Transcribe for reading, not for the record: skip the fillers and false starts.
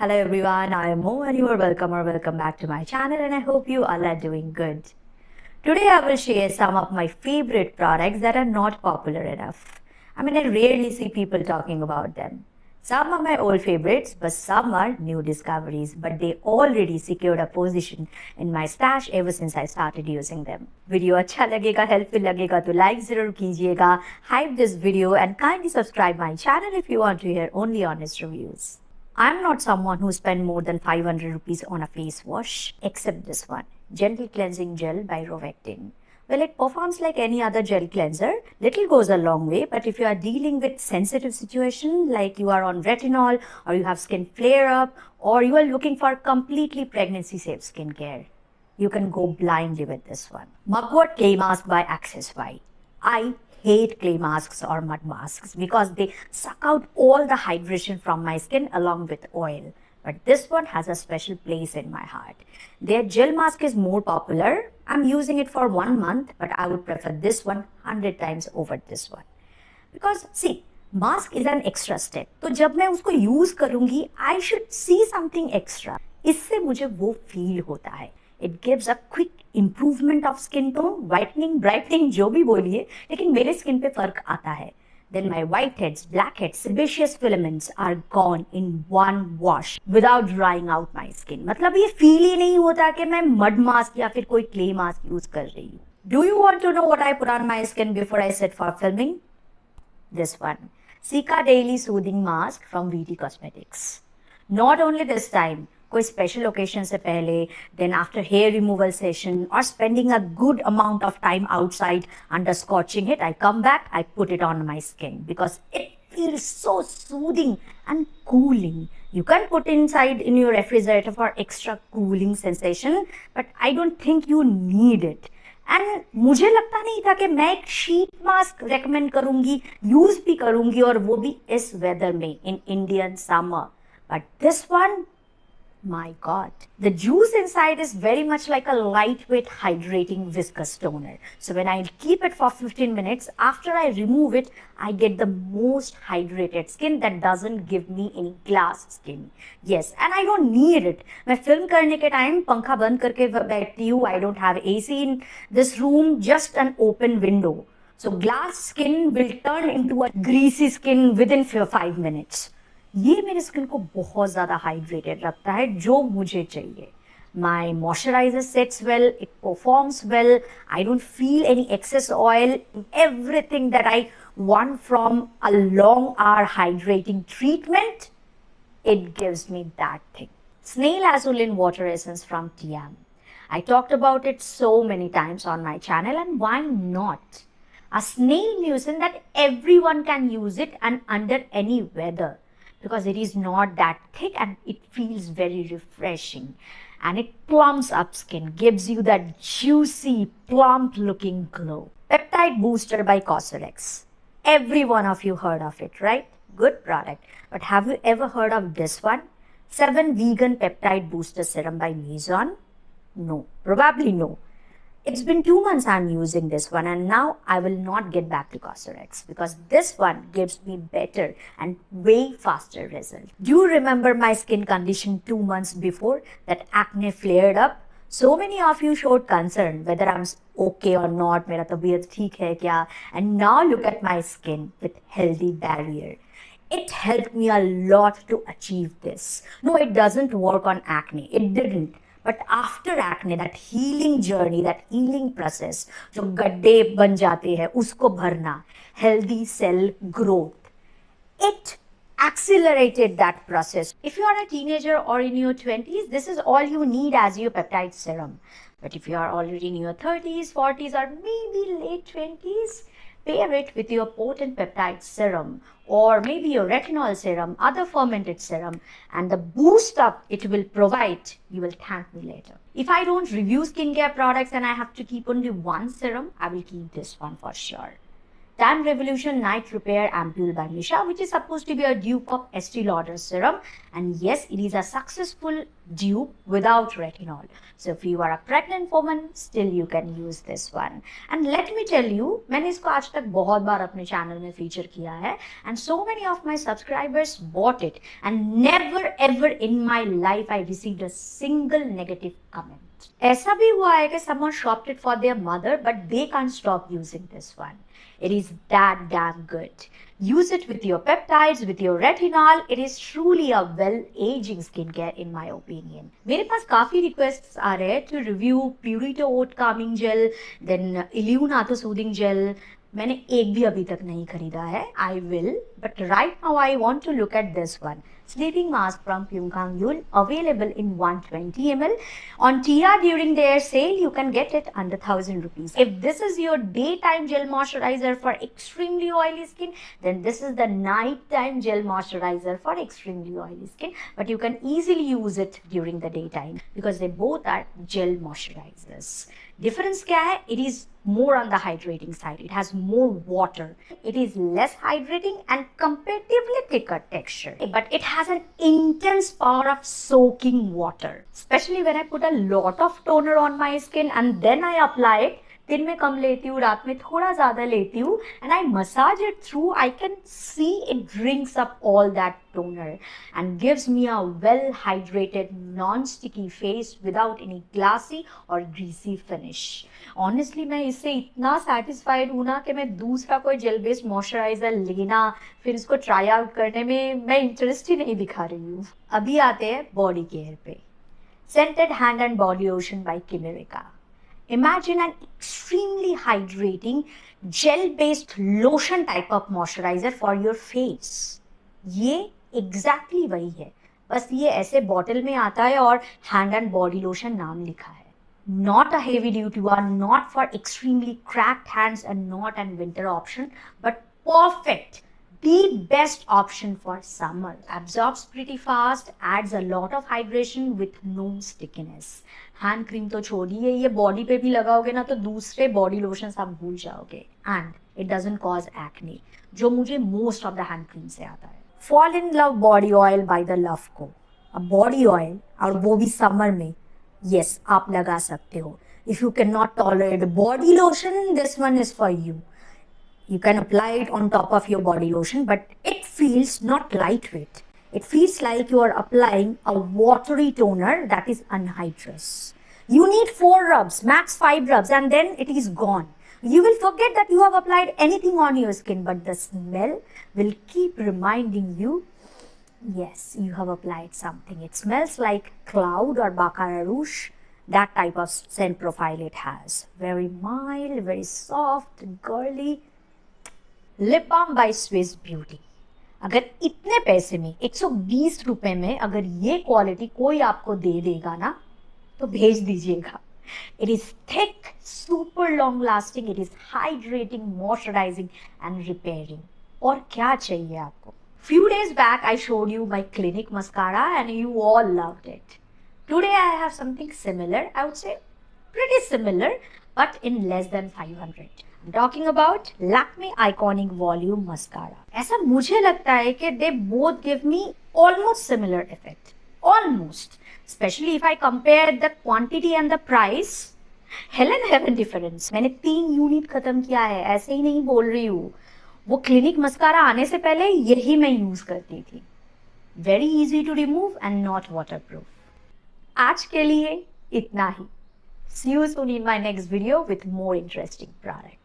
Hello everyone, I am Mo and you are welcome back to my channel and I hope you all are doing good. Today I will share some of my favorite products that are not popular enough. I rarely see people talking about them. Some are my old favorites, but some are new discoveries, but they already secured a position in my stash ever since I started using them. Video अच्छा लगेगा, helpful लगेगा तो like जरूर कीजिएगा, hype this video and kindly subscribe my channel if you want to hear only honest reviews. I'm not someone who spent more than 500 rupees on a face wash, except this one, Gentle Cleansing Gel by Rovectin. Well, it performs like any other gel cleanser. Little goes a long way, but if you are dealing with sensitive situation like you are on retinol or you have skin flare up or you are looking for completely pregnancy safe skincare, you can go blindly with this one. Mugwort Clay Mask by Access White. I hate clay masks or mud masks because they suck out all the hydration from my skin along with oil. But this one has a special place in my heart. Their gel mask is more popular. I'm using it for 1 month, but I would prefer this one 100 times over this one. Because see, mask is an extra step. तो जब मैं उसको use करूँगी, I should see something extra. इससे मुझे वो feel होता है. It gives a quick improvement of skin tone, whitening, brightening, जो भी बोलिए, लेकिन मेरे skin पे फर्क आता है. Then my whiteheads, blackheads, sebaceous filaments are gone in one wash without drying out my skin. मतलब ये feel ही नहीं होता कि मैं mud mask या फिर कोई clay mask use कर रही हूँ. Do you want to know what I put on my skin before I sit for filming? This one, Cica Daily Soothing Mask from VT Cosmetics. Not only this time, कोई special occasion से पहले, then after hair removal session or spending a good amount of time outside under scorching it, I come back, I put it on my skin because it feels so soothing and cooling. You can put inside in your refrigerator for extra cooling sensation, but I don't think you need it. And मुझे लगता नहीं था कि मैं एक sheet mask recommend करूंगी, use भी करूंगी और वो भी इस वेदर में in Indian summer. But this one, my god, the juice inside is very much like a lightweight hydrating viscous toner. So when I keep it for 15 minutes, after I remove it, I get the most hydrated skin that doesn't give me any glass skin. Yes, and I don't need it. मैं film करने के time पंखा बंद करके बैठती हूँ. I don't have AC in this room, just an open window. So glass skin will turn into a greasy skin within 5 minutes. ये मेरे स्किन को बहुत ज़्यादा हाइड्रेटेड रखता है जो मुझे चाहिए. My moisturizer sets well, it performs well, I don't feel any excess oil, everything that I want from a long hour hydrating treatment, it gives me that thing. Snail Azulin Water Essence from TM. I talked about it so many times on my channel, and why not? A snail mucin that everyone can use it and under any weather, because it is not that thick and it feels very refreshing and it plumps up skin, gives you that juicy, plump looking glow. Peptide Booster by Cosrx. Every one of you heard of it, right? Good product. But have you ever heard of this one? 7 Vegan Peptide Booster Serum by Mizon? No, probably no. It's been 2 months I'm using this one and now I will not get back to Cosrx because this one gives me better and way faster result. Do you remember my skin condition 2 months before that acne flared up? So many of you showed concern whether I'm okay or not, मेरा तबीयत ठीक है क्या? And now look at my skin with healthy barrier. It helped me a lot to achieve this. No, it doesn't work on acne. It didn't. But after acne, that healing journey, that healing process, जो गड्ढे बन जाते हैं, उसको भरना, healthy cell growth, it accelerated that process. If you are a teenager or in your 20s, this is all you need as your peptide serum. But if you are already in your 30s, 40s, or maybe late 20s, pair it with your potent peptide serum or maybe your retinol serum, other fermented serum, and the boost up it will provide, you will thank me later. If I don't review skincare products and I have to keep only one serum, I will keep this one for sure. Time Revolution Night Repair Ampule by Misha, which is supposed to be a dupe of Estee Lauder serum. And yes, it is a successful dupe without retinol. So if you are a pregnant woman, still you can use this one. And let me tell you, मैंने इसको आज तक बहुत बार अपने channel में feature किया है, and so many of my subscribers bought it, and never ever in my life I received a single negative comment. ऐसा भी हुआ है कि someone shopped it for their mother, but they can't stop using this one. It is that damn good. Use it with your peptides, with your retinol. It is truly a well-aging skincare in my opinion. मेरे पास काफी requests आ रहे हैं to review Purito Oat Calming Gel, then Illune Auto Soothing Gel. मैंने एक भी अभी तक नहीं खरीदा है. I will, but right now I want to look at this one. Sleeping mask from Pyongkang Yul, available in 120 ml. On TR during their sale, you can get it under 1,000 rupees. If this is your daytime gel moisturizer for extremely oily skin, then this is the nighttime gel moisturizer for extremely oily skin. But you can easily use it during the daytime because they both are gel moisturizers. Difference क्या है? It is more on the hydrating side. It has more water. It is less hydrating and comparatively thicker texture. But it has an intense power of soaking water. Especially when I put a lot of toner on my skin and then I apply it. दिन में कम लेती हूँ, रात में थोड़ा ज़्यादा लेती हूँ, and I massage it through. I can see it drinks up all that toner and gives me a well-hydrated, non-sticky face without any glassy or greasy finish. Honestly, मैं इससे इतना satisfied हूँ ना कि मैं दूसरा कोई gel based moisturizer लेना, फिर इसको try out करने में मैं interest ही नहीं दिखा रही हूँ. अभी आते हैं body care पे. Scented Hand and Body Lotion by Kimerica. Imagine an extremely hydrating gel-based lotion type of moisturizer for your face. ये exactly वही है, बस ये ऐसे बॉटल में आता है और hand and body lotion नाम लिखा है. Not a heavy duty one, not for extremely cracked hands and not an winter option, but perfect. The best option for summer. Absorbs pretty fast, adds a lot of hydration with no stickiness. Hand cream तो छोड़िए, ये body पे भी लगाओगे ना तो दूसरे body lotions आप भूल जाओगे. And it doesn't cause acne, जो मुझे most of the hand cream से आता है. Fall in love body oil by the लवको. अब बॉडी ऑयल और वो भी समर में, यस आप लगा सकते हो. If you can not tolerate body lotion, this one is for you. You can apply it on top of your body lotion, but it feels not lightweight. It feels like you are applying a watery toner that is anhydrous. You need 4 rubs, max 5 rubs, and then it is gone. You will forget that you have applied anything on your skin, but the smell will keep reminding you, yes, you have applied something. It smells like cloud or baccarat rouge. That type of scent profile it has. Very mild, very soft, girly. Lip balm by Swiss Beauty. अगर इतने पैसे में 120 रुपए में अगर ये quality कोई आपको दे देगा ना तो भेज दीजिएगा. It is thick, super long lasting, it is hydrating, moisturising and repairing. और क्या चाहिए आपको? Few days back I showed you my Clinique mascara and you all loved it. Today I have something similar, I would say pretty similar, but in less than 500. I'm talking about Lakme Iconic Volume Mascara. ऐसा मुझे लगता है कि they both give me almost similar effect. Almost. Especially if I compare the quantity and the price. Hell and heaven difference. मैंने 3 unit खत्म किया है, ऐसे ही नहीं बोल रही हूँ. वो क्लिनिक मस्कारा आने से पहले यही मैं यूज करती थी. Very easy to remove and not waterproof. आज के लिए इतना ही. See you soon in my next video with more interesting product.